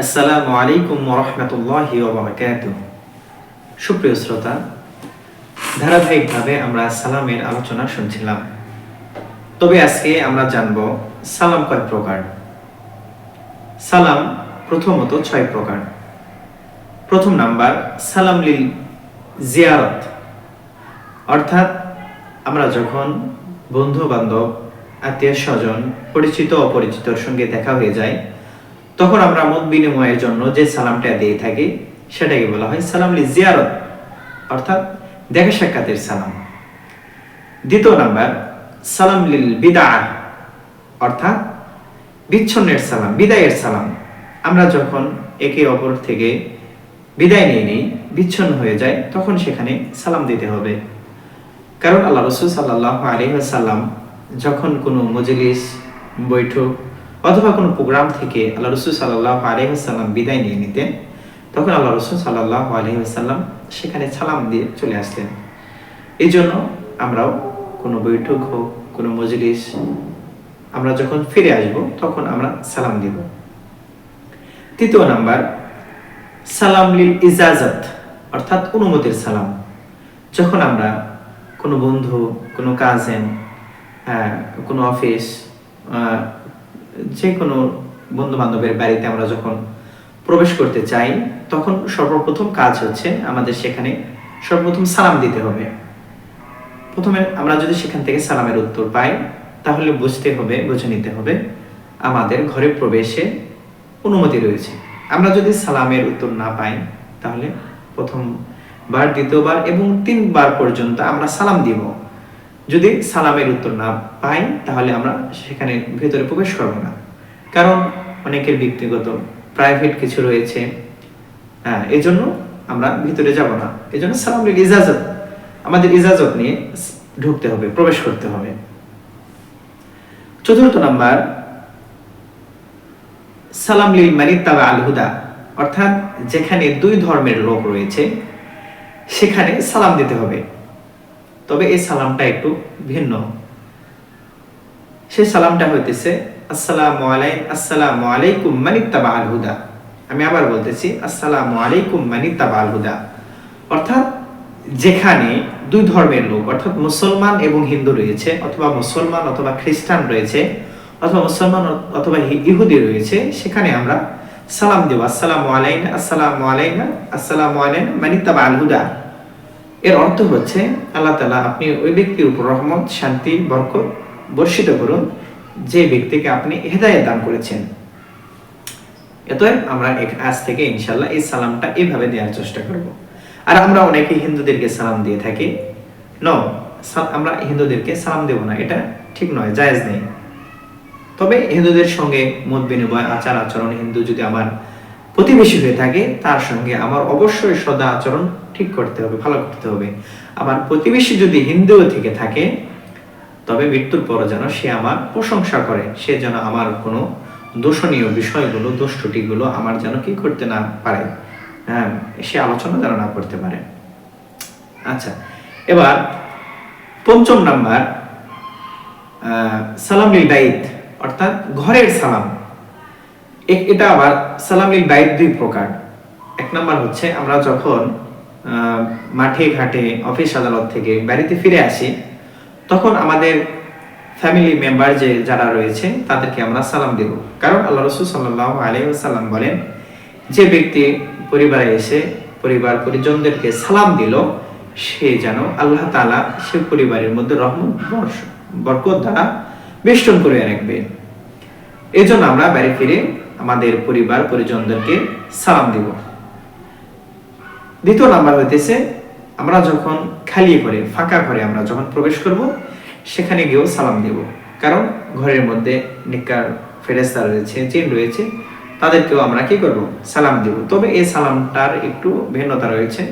আসসালামু আলাইকুম ওয়া রাহমাতুল্লাহি ওয়া বারাকাতুহু। সুপ্রিয় শ্রোতা, ধারাবাহিকভাবে আমরা সালামের আলোচনা শুনছিলাম। তবে আজকে আমরা জানব সালাম কয় প্রকার। সালাম প্রথমত 6 প্রকার। প্রথম নাম্বার সালাম লিল জিয়ারত, অর্থাৎ আমরা যখন বন্ধু বান্ধব, আত্মীয় স্বজন, পরিচিত অপরিচিতর সঙ্গে দেখা হয়ে যায়, তখন আমরা মত বিনিময়ের জন্য যে সালামটা দিয়ে থাকি সেটাকে বলা হয় সালাম লিল জিয়ারত, অর্থাৎ দেখা সাক্ষাতের সালাম। দ্বিতীয় নাম্বার সালাম লিল বিদা, অর্থাৎ বিচ্ছন্নের সালাম, বিদায়ের সালাম। আমরা যখন একে অপর থেকে বিদায় নিয়ে নিই, বিচ্ছন্ন হয়ে যায়, তখন সেখানে সালাম দিতে হবে। কারণ আল্লাহ রাসূল সাল্লাল্লাহু আলাইহি ওয়াসাল্লাম যখন কোনো মজলিস, বৈঠক অথবা কোনো প্রোগ্রাম থেকে আল্লাহ রাসূল সাল্লাল্লাহু আলাইহি ওয়াসাল্লাম বিদায় নিয়ে নিতেন, তখন আল্লাহ রাসূল সাল্লাল্লাহু আলাইহি ওয়াসাল্লাম সেখানে সালাম দিয়ে চলে আসতেন। এই জন্য আমরাও কোনো বৈঠক হোক, কোনো মজলিস, আমরা যখন ফিরে আসব তখন আমরা সালাম দিব। তৃতীয় নাম্বার সালাম লিল ইজাজত, অর্থাৎ অনুমতির সালাম। যখন আমরা কোনো বন্ধু, কোনো কাজিন, কোনো অফিস, যে কোনো বন্ধু বান্ধবের বাড়িতে আমরা যখন প্রবেশ করতে চাই, তখন সর্বপ্রথম কাজ হচ্ছে আমাদের সেখানে সর্বপ্রথম সালাম দিতে হবে। প্রথমে আমরা যদি সেখান থেকে সালামের উত্তর পাই, তাহলে বুঝে নিতে হবে আমাদের ঘরে প্রবেশে অনুমতি রয়েছে। আমরা যদি সালামের উত্তর না পাই, তাহলে প্রথমবার, দ্বিতীয়বার এবং 3 বার পর্যন্ত আমরা সালাম দিব। যদি সালামের উত্তর না পাই, তাহলে আমরা সেখানে ভেতরে প্রবেশ করব না। কারণ অনেকের ব্যক্তিগত প্রাইভেট কিছু রয়েছে, এজন্য আমরা ভিতরে যাব না। এজন্য সালাম লিল ইজাজত, আমাদের ইজাজত নিয়ে ঢুকতে হবে, প্রবেশ করতে হবে। চতুর্থ নাম্বার সালাম লিল মান ইত্তাবা আল হুদা, অর্থাৎ যেখানে 2 ধর্মের লোক রয়েছে সেখানে সালাম দিতে হবে। তবে এই সালামটা একটু ভিন্ন। সেই সালামটা হইতেছে আসসালামু আলাইকুম মান ইত্তাবা আল হুদা। আমি আবার বলতেছি, আসসালামু আলাইকুম মান ইত্তাবা আল হুদা, অর্থাৎ যেখানে 2 ধর্মের লোক, অর্থাৎ মুসলমান এবং হিন্দু রয়েছে, অথবা মুসলমান অথবা খ্রিস্টান রয়েছে, অথবা মুসলমান অথবা ইহুদি রয়েছে, সেখানে আমরা সালাম দেব, আসসালামু আলাইনা, আসসালামু আলাইনা, আসসালামু আলাইনা মান ইত্তাবা আল হুদা। এর অর্থ হচ্ছে, আল্লাহ তাআলা আপনি ওই ব্যক্তির উপর রহমত, শান্তি, বরকত বর্ষিত করুন যে ব্যক্তিকে আপনি হেদায়েত দান করেছেন। এতএব আমরা আজ থেকে ইনশাআল্লাহ এই সালামটা এইভাবে দেওয়ার চেষ্টা করব। আর আমরা অনেকে হিন্দুদেরকে সালাম দিয়ে থাকি। আমরা হিন্দুদেরকে সালাম দেব না, এটা ঠিক নয়, জায়েজ নেই। তবে হিন্দুদের সঙ্গে মত বিনিময়, আচার আচরণ, হিন্দু যদি আমার প্রতিবেশী হয়ে থাকে, তার সঙ্গে আমার অবশ্যই সদা আচরণ ঠিক করতে হবে, ভালো করতে হবে। আমার প্রতিবেশী যদি হিন্দু থেকে থাকে, তবে মৃত্যুর পর যেন সে আমার প্রশংসা করে, সে যেন আমার কোনো দোষণীয় বিষয়গুলো, দোষ ত্রুটিগুলো আমার যেন কি করতে না পারে, সে আলোচনা যেন না করতে পারে। আচ্ছা, এবার পঞ্চম নাম্বার সালাম লিল বাইত, অর্থাৎ ঘরের সালাম। এটা আবার সালাম লিল বাইত 2 প্রকার। এক নাম্বার হচ্ছে আমরা যখন মাঠে ঘাটে, অফিস আদালত থেকে বাড়িতে ফিরে আসি, তখন আমাদের ফ্যামিলি মেম্বার যারা রয়েছে তাদেরকে আমরা সালাম দেব। কারণ আল্লাহ রাসূল সাল্লাল্লাহু আলাইহি ওয়াসাল্লাম বলেন, যে ব্যক্তি পরিবারে এসে পরিবার পরিজনদেরকে সালাম দিল, সে যেন আল্লাহ তাআলা সে পরিবারের মধ্যে রহমত বরকত দ্বারা বেষ্টন করে রাখবে। এজন্য আমরা বাড়ি ফিরে আমাদের পরিবার পরিজনদেরকে সালাম দিব। দ্বিতীয় নাম্বার হইতেছে, আমরা যখন খালি ঘরে, ফাঁকা ঘরে আমরা যখন প্রবেশ করব, সেখানে গিয়েও সালাম দেব। কারণ ঘরের মধ্যে নেককার ফেরেশতা রয়েছে, জিন রয়েছে, তাদেরকেও আমরা কি করব, সালাম দেব। তবে এই সালামটার একটু ভিন্নতা রয়েছে।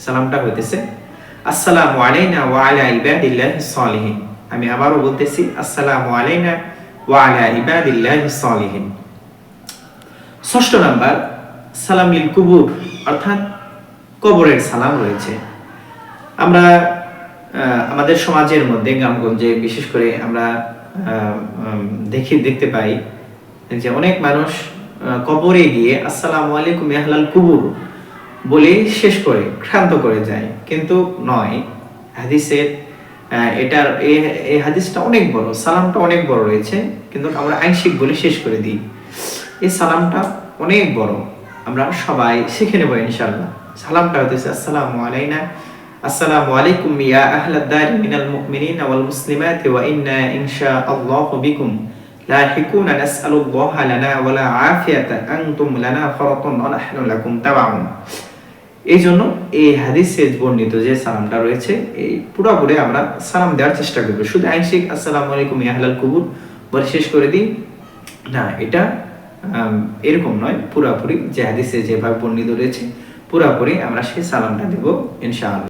সালামটা হইতেছে আসসালামু আলাইনা ওয়া আলা ইবাদিল্লাহিস সালিহিন। আমি আবারও বলতেছি, আসসালামু আলাইনা ওয়া আলা ইবাদিল্লাহিস সালিহিন। ষষ্ঠ নাম্বার সালাম লিল কুবুর, অর্থাৎ কবরের সালাম রয়েছে। আমরা আমাদের সমাজের মধ্যে, গ্রামগঞ্জে বিশেষ করে আমরা দেখতে পাই যে অনেক মানুষ কবরে গিয়ে আসসালামু আলাইকুম আহলাল কুবুর বলে শেষ করে ক্ষান্ত করে যায়, কিন্তু নয়। হাদিসের এই হাদিসটা অনেক বড়, সালামটা অনেক বড় রয়েছে, কিন্তু আমরা আংশিক বলে শেষ করে দিই। এই সালামটা অনেক বড়, আমরা সবাই শিখে নেব ইনশাআল্লাহ। সালামটা হচ্ছে আসসালামু আলাইনা, আসসালামু আলাইকুম ইয়া আহলাদ দারি মিনাল মুমিনিনা ওয়াল মুসলিমাতি ওয়া ইন্না ইনশাআল্লাহু বিকুম লাহিকুনা নাসআলুল্লাহা লানা ওয়া লা আফিয়াতা আনতুম লানা ফারাতুন ওয়া নাহনু লাকুম তাবাউন। এই জন্য এই হাদিসে বর্ণিত যে সালামটা রয়েছে এই পুরোপুরি আমরা সালাম দেওয়ার চেষ্টা করব। শুধু আংশিক আসসালামু আলাইকুম ইয়া আহলাল কুবুর বলে শেষ করে দিই না, এটা এরকম নয়। পুরোপুরি যে হাদিসে যেভাবে বর্ণিত রয়েছে পুরোপুরি আমরা সেই সালামটা দেব ইনশাআল্লাহ।